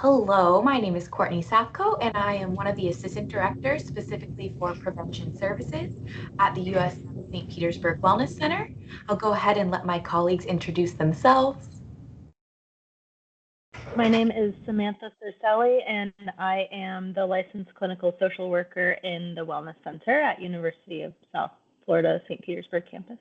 Hello, my name is Courtney Safko, and I am one of the assistant directors specifically for prevention services at the US St. Petersburg Wellness Center. I'll go ahead and let my colleagues introduce themselves. My name is Samantha Cercelli, and I am the licensed clinical social worker in the Wellness Center at University of South Florida St. Petersburg campus.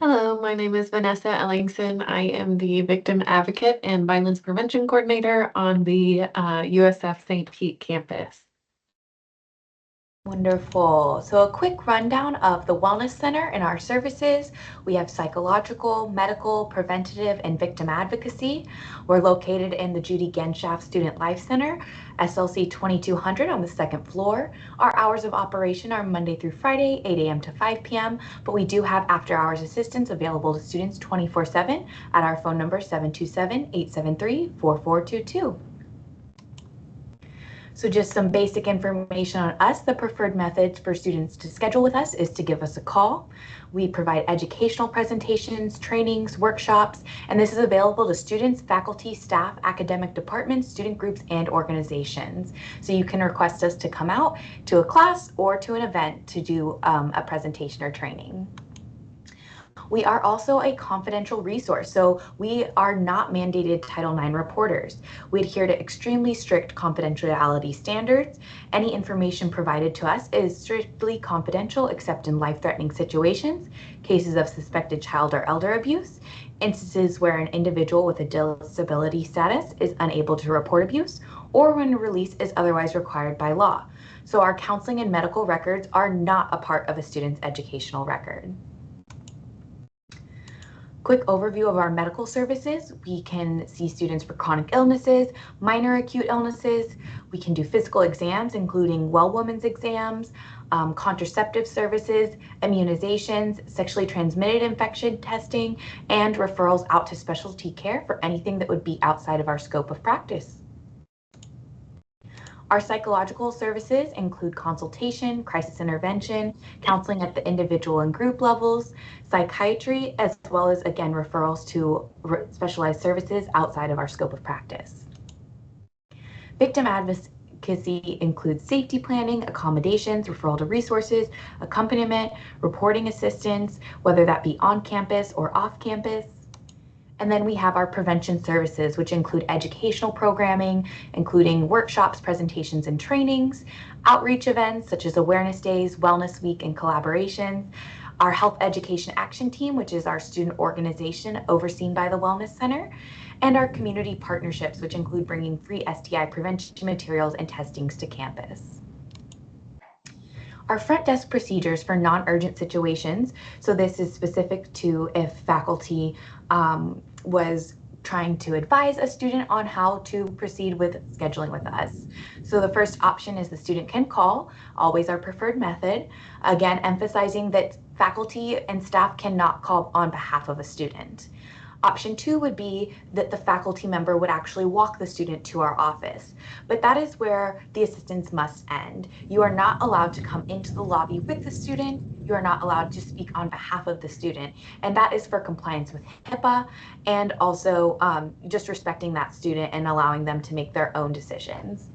Hello, my name is Vanessa Ellingson. I am the Victim Advocate and Violence Prevention Coordinator on the USF St. Pete campus. Wonderful. So a quick rundown of the Wellness Center and our services. We have psychological, medical, preventative, and victim advocacy. We're located in the Judy Genschaft Student Life Center, SLC 2200 on the second floor. Our hours of operation are Monday through Friday, 8 a.m. to 5 p.m., but we do have after-hours assistance available to students 24/7 at our phone number 727-873-4422. So just some basic information on us. The preferred methods for students to schedule with us is to give us a call. We provide educational presentations, trainings, workshops, and this is available to students, faculty, staff, academic departments, student groups, and organizations. So you can request us to come out to a class or to an event to do a presentation or training. We are also a confidential resource, so we are not mandated Title IX reporters. We adhere to extremely strict confidentiality standards. Any information provided to us is strictly confidential except in life-threatening situations, cases of suspected child or elder abuse, instances where an individual with a disability status is unable to report abuse, or when release is otherwise required by law. So our counseling and medical records are not a part of a student's educational record. Quick overview of our medical services. We can see students for chronic illnesses, minor acute illnesses. We can do physical exams, including well woman's exams, contraceptive services, immunizations, sexually transmitted infection testing, and referrals out to specialty care for anything that would be outside of our scope of practice. Our psychological services include consultation, crisis intervention, counseling at the individual and group levels, psychiatry, as well as, again, referrals to specialized services outside of our scope of practice. Victim advocacy includes safety planning, accommodations, referral to resources, accompaniment, reporting assistance, whether that be on campus or off campus. And then we have our prevention services, which include educational programming, including workshops, presentations, and trainings, outreach events such as awareness days, wellness week, and collaborations, our health education action team, which is our student organization overseen by the Wellness Center, and our community partnerships, which include bringing free STI prevention materials and testings to campus. Our front desk procedures for non-urgent situations, so this is specific to if faculty was trying to advise a student on how to proceed with scheduling with us. So the first option is the student can call, always our preferred method. Again, emphasizing that faculty and staff cannot call on behalf of a student. Option 2 would be that the faculty member would actually walk the student to our office, but that is where the assistance must end. You are not allowed to come into the lobby with the student. You are not allowed to speak on behalf of the student, and that is for compliance with HIPAA and also just respecting that student and allowing them to make their own decisions.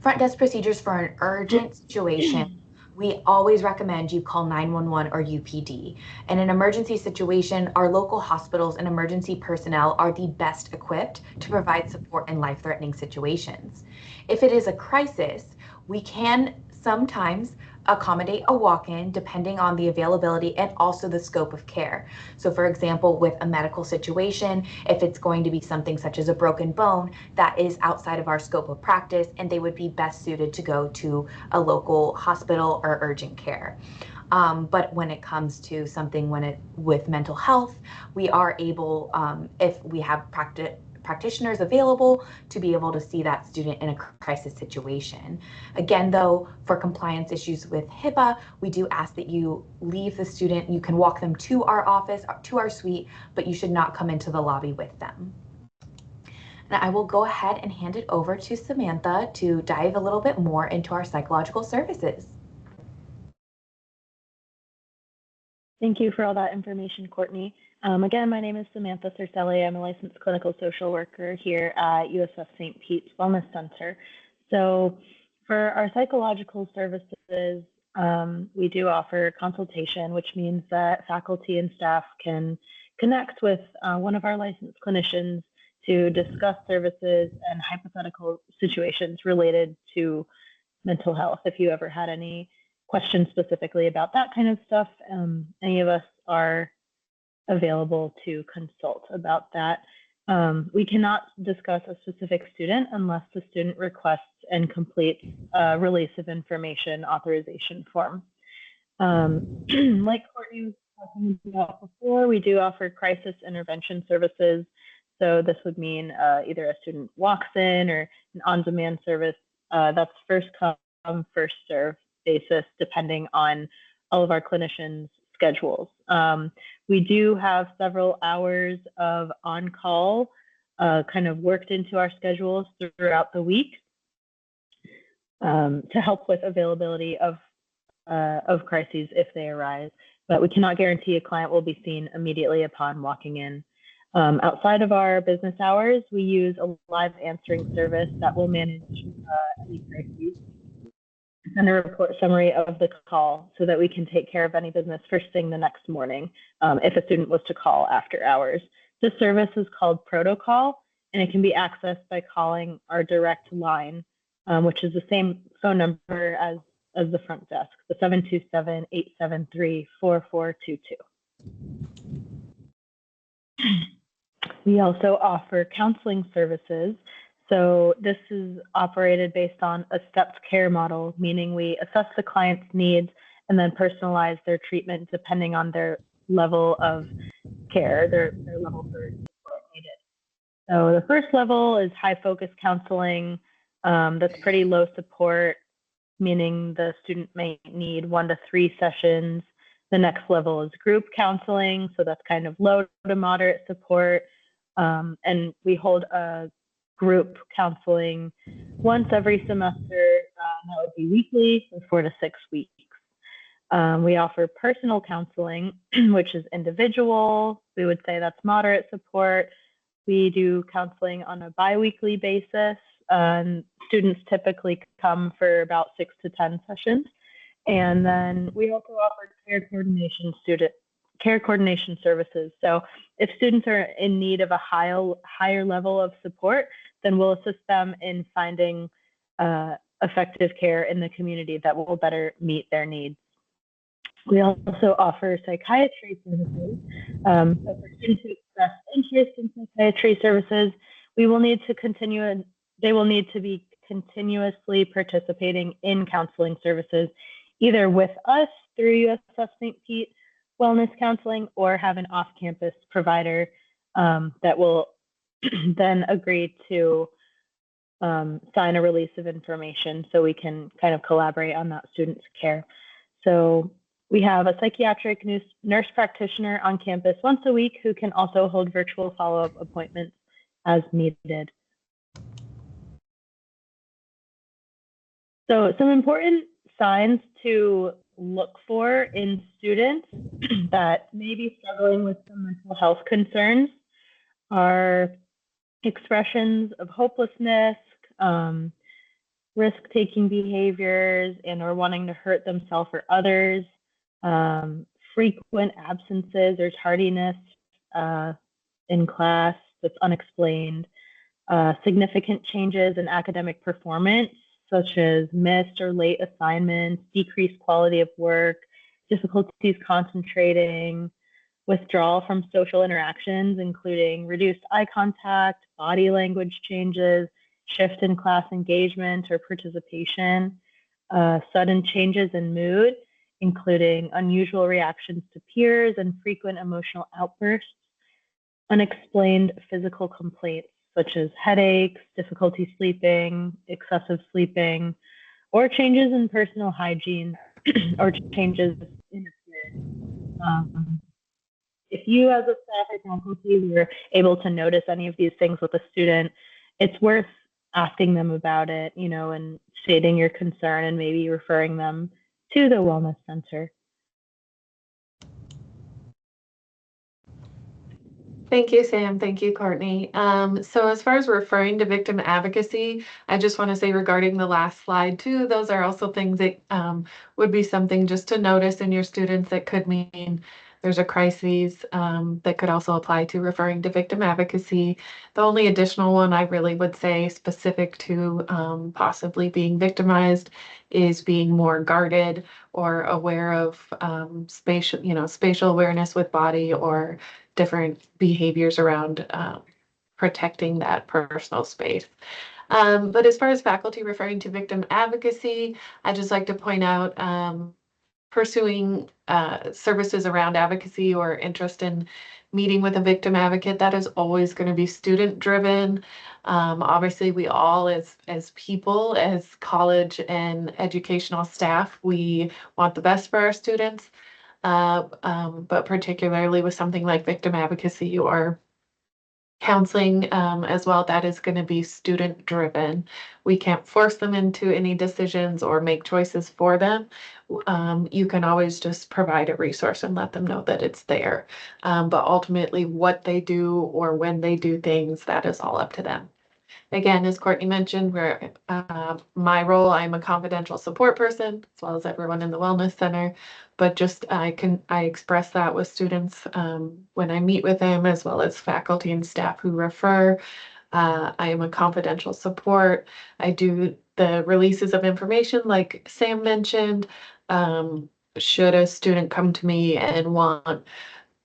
Front desk procedures for an urgent situation. We always recommend you call 911 or UPD. In an emergency situation, our local hospitals and emergency personnel are the best equipped to provide support in life-threatening situations. If it is a crisis, we can sometimes accommodate a walk-in depending on the availability and also the scope of care. So for example, with a medical situation, if it's going to be something such as a broken bone, that is outside of our scope of practice and they would be best suited to go to a local hospital or urgent care. But when it comes to something with mental health, we are able, if we have practitioners available, to be able to see that student in a crisis situation. Again, though, for compliance issues with HIPAA, we do ask that you leave the student. You can walk them to our office, to our suite, but you should not come into the lobby with them. And I will go ahead and hand it over to Samantha to dive a little bit more into our psychological services. Thank you for all that information, Courtney. Again, my name is Samantha Cercelli. I'm a licensed clinical social worker here at USF St. Pete's Wellness Center. So for our psychological services, we do offer consultation, which means that faculty and staff can connect with one of our licensed clinicians to discuss services and hypothetical situations related to mental health. If you ever had any questions specifically about that kind of stuff, any of us are available to consult about that. We cannot discuss a specific student unless the student requests and completes a release of information authorization form. Like Courtney was talking about before, we do offer crisis intervention services. So this would mean either a student walks in or an on-demand service that's first come, first serve basis, depending on all of our clinicians' schedules. We do have several hours of on-call kind of worked into our schedules throughout the week to help with availability of crises if they arise, but we cannot guarantee a client will be seen immediately upon walking in. Outside of our business hours, we use a live answering service that will manage any crises and a report summary of the call so that we can take care of any business first thing the next morning if a student was to call after hours. This service is called Protocol, and it can be accessed by calling our direct line, which is the same phone number as the front desk, the 727-873-4422. We also offer counseling services. So this is operated based on a stepped care model, meaning we assess the client's needs and then personalize their treatment depending on their level of care, their level for support needed. So the first level is high focus counseling. That's pretty low support, meaning the student may need 1 to 3 sessions. The next level is group counseling. So that's kind of low to moderate support. And we hold a group counseling once every semester. That would be weekly for 4 to 6 weeks. We offer personal counseling, which is individual. We would say that's moderate support. We do counseling on a biweekly basis. Students typically come for about 6 to 10 sessions. And then we also offer care coordination services. So if students are in need of a higher level of support, then we'll assist them in finding effective care in the community that will better meet their needs. We also offer psychiatry services. So for students who express interest in psychiatry services, they will need to be continuously participating in counseling services, either with us through USF St. Pete Wellness Counseling or have an off-campus provider that will then agree to sign a release of information so we can kind of collaborate on that student's care. So we have a psychiatric nurse practitioner on campus once a week who can also hold virtual follow-up appointments as needed. So some important signs to look for in students that may be struggling with some mental health concerns are expressions of hopelessness, risk-taking behaviors, and or wanting to hurt themselves or others, frequent absences or tardiness in class that's unexplained, significant changes in academic performance, such as missed or late assignments, decreased quality of work, difficulties concentrating, withdrawal from social interactions, including reduced eye contact, body language changes, shift in class engagement or participation, sudden changes in mood, including unusual reactions to peers and frequent emotional outbursts, unexplained physical complaints, such as headaches, difficulty sleeping, excessive sleeping, or changes in personal hygiene or changes in appearance. If you as a staff or faculty were able to notice any of these things with a student, it's worth asking them about it, and stating your concern and maybe referring them to the Wellness Center. Thank you, Sam. Thank you, Courtney. So as far as referring to victim advocacy, I just want to say regarding the last slide too, those are also things that would be something just to notice in your students that could mean there's a crisis that could also apply to referring to victim advocacy. The only additional one I really would say specific to possibly being victimized is being more guarded or aware of spatial awareness with body or different behaviors around protecting that personal space. But as far as faculty referring to victim advocacy, I just like to point out pursuing services around advocacy or interest in meeting with a victim advocate, that is always going to be student driven. Obviously, we all as people, as college and educational staff, we want the best for our students. But particularly with something like victim advocacy or counseling as well, that is going to be student driven. We can't force them into any decisions or make choices for them. You can always just provide a resource and let them know that it's there. But ultimately, what they do or when they do things, that is all up to them. Again, as Courtney mentioned, we're my role, I'm a confidential support person, as well as everyone in the Wellness Center. But just I express that with students when I meet with them, as well as faculty and staff who refer. I am a confidential support. I do the releases of information, like Sam mentioned. Should a student come to me and want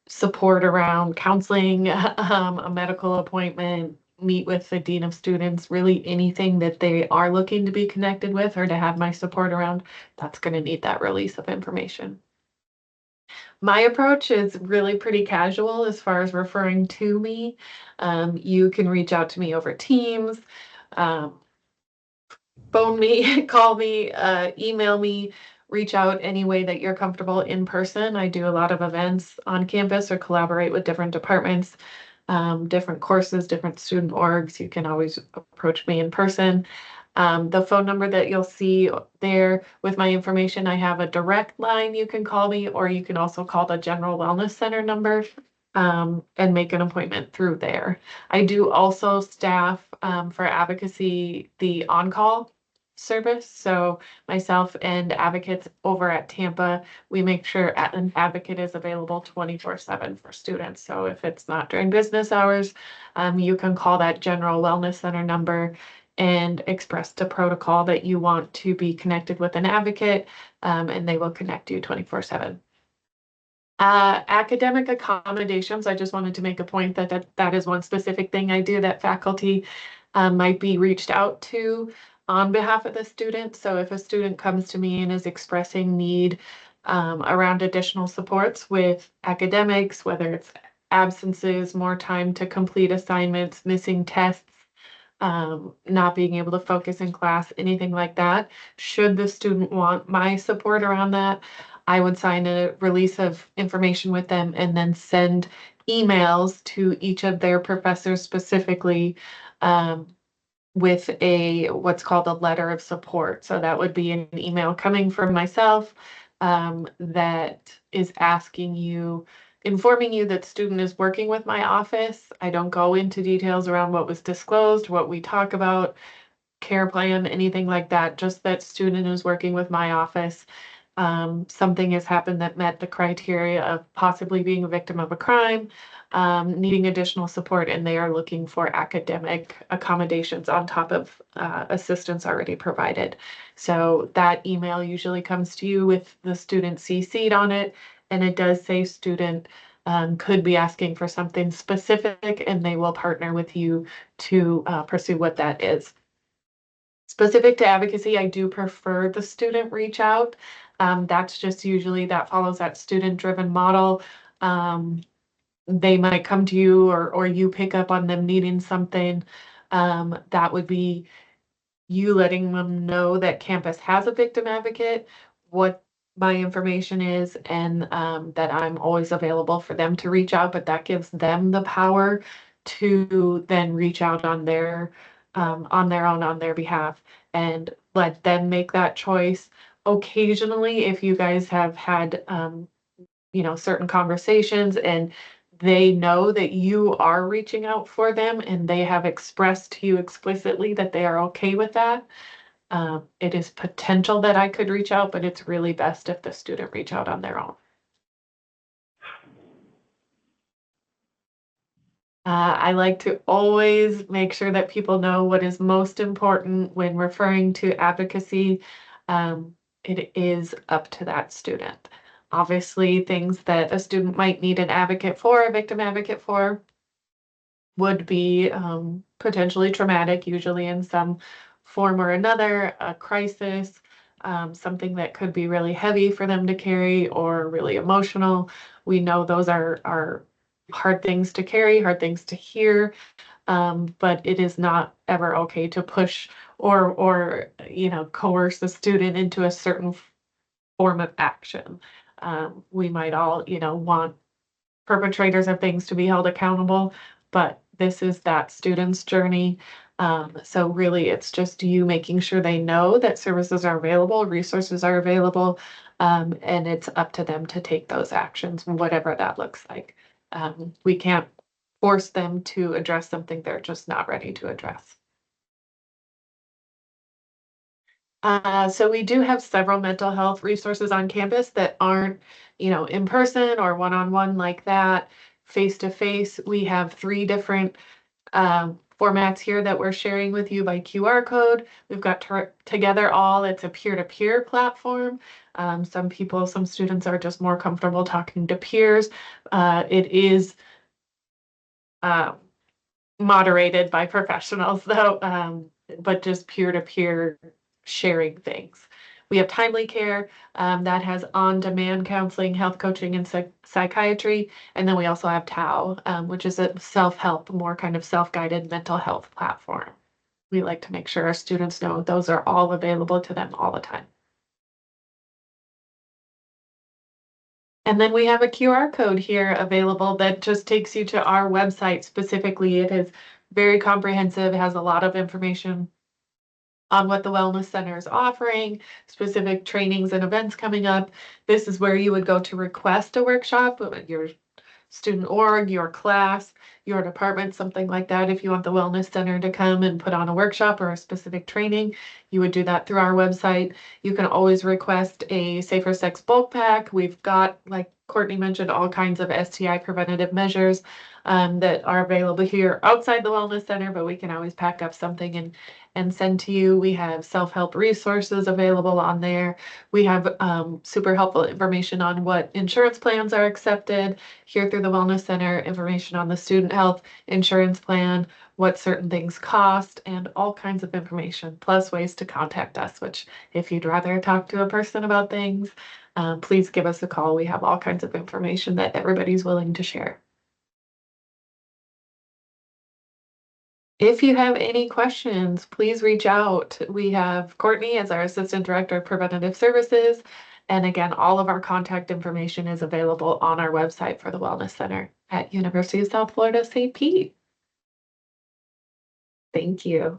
support around counseling, a medical appointment, meet with the dean of students, really anything that they are looking to be connected with or to have my support around, that's going to need that release of information. My approach is really pretty casual as far as referring to me. You can reach out to me over Teams, um, phone me, call me, email me, reach out any way that you're comfortable in person. I do a lot of events on campus or collaborate with different departments, different courses, different student orgs. You can always approach me in person. The phone number that you'll see there with my information, I have a direct line you can call me, or you can also call the General Wellness Center number and make an appointment through there. I do also staff for advocacy the on-call service. So myself and advocates over at Tampa, we make sure an advocate is available 24/7 for students. So if it's not during business hours, you can call that General Wellness Center number and express the protocol that you want to be connected with an advocate, and they will connect you 24/7. Academic accommodations, I just wanted to make a point that is one specific thing I do that faculty might be reached out to on behalf of the student. So if a student comes to me and is expressing need around additional supports with academics, whether it's absences, more time to complete assignments, missing tests, not being able to focus in class, anything like that, should the student want my support around that, I would sign a release of information with them and then send emails to each of their professors specifically with what's called a letter of support. So that would be an email coming from myself that is informing you that student is working with my office. I don't go into details around what was disclosed, what we talk about, care plan, anything like that, just that student is working with my office. Something has happened that met the criteria of possibly being a victim of a crime, needing additional support, and they are looking for academic accommodations on top of assistance already provided. So that email usually comes to you with the student CC'd on it, and it does say student could be asking for something specific, and they will partner with you to pursue what that is. Specific to advocacy, I do prefer the student reach out. That's just usually that follows that student-driven model. They might come to you or you pick up on them needing something. That would be you letting them know that campus has a victim advocate, what my information is, and that I'm always available for them to reach out, but that gives them the power to then reach out on their own, on their behalf, and let them make that choice. Occasionally, if you guys have had certain conversations and they know that you are reaching out for them and they have expressed to you explicitly that they are okay with that. It is potential that I could reach out, but it's really best if the student reach out on their own. I like to always make sure that people know what is most important when referring to advocacy. It is up to that student. Obviously, things that a student might need an advocate for, a victim advocate for, would be potentially traumatic, usually in some form or another, a crisis, something that could be really heavy for them to carry or really emotional. We know those are hard things to carry, hard things to hear, but it is not ever okay to push or coerce a student into a certain form of action. We might all want perpetrators of things to be held accountable, but this is that student's journey. So really it's just you making sure they know that services are available, resources are available, and it's up to them to take those actions, whatever that looks like. We can't force them to address something they're just not ready to address. So we do have several mental health resources on campus that aren't, in person or one-on-one like that, face-to-face. We have 3 different formats here that we're sharing with you by QR code. We've got Together All. It's a peer-to-peer platform. Some students are just more comfortable talking to peers. It is moderated by professionals though, but just peer-to-peer sharing things. We have Timely Care that has on-demand counseling, health coaching, and psychiatry. And then we also have TAO, which is a self-help, more kind of self-guided mental health platform. We like to make sure our students know those are all available to them all the time. And then we have a QR code here available that just takes you to our website specifically. It is very comprehensive, has a lot of information on what the Wellness Center is offering, specific trainings and events coming up. This is where you would go to request a workshop, your student org, your class, your department, something like that. If you want the Wellness Center to come and put on a workshop or a specific training, you would do that through our website. You can always request a Safer Sex bulk pack. We've got, like Courtney mentioned, all kinds of STI preventative measures that are available here outside the Wellness Center, but we can always pack up something and send to you. We have self-help resources available on there. We have super helpful information on what insurance plans are accepted here through the Wellness Center, information on the student health insurance plan, what certain things cost, and all kinds of information, plus ways to contact us, which if you'd rather talk to a person about things, please give us a call. We have all kinds of information that everybody's willing to share. If you have any questions, please reach out. We have Courtney as our Assistant Director of Preventative Services. And again, all of our contact information is available on our website for the Wellness Center at University of South Florida, St. Pete. Thank you.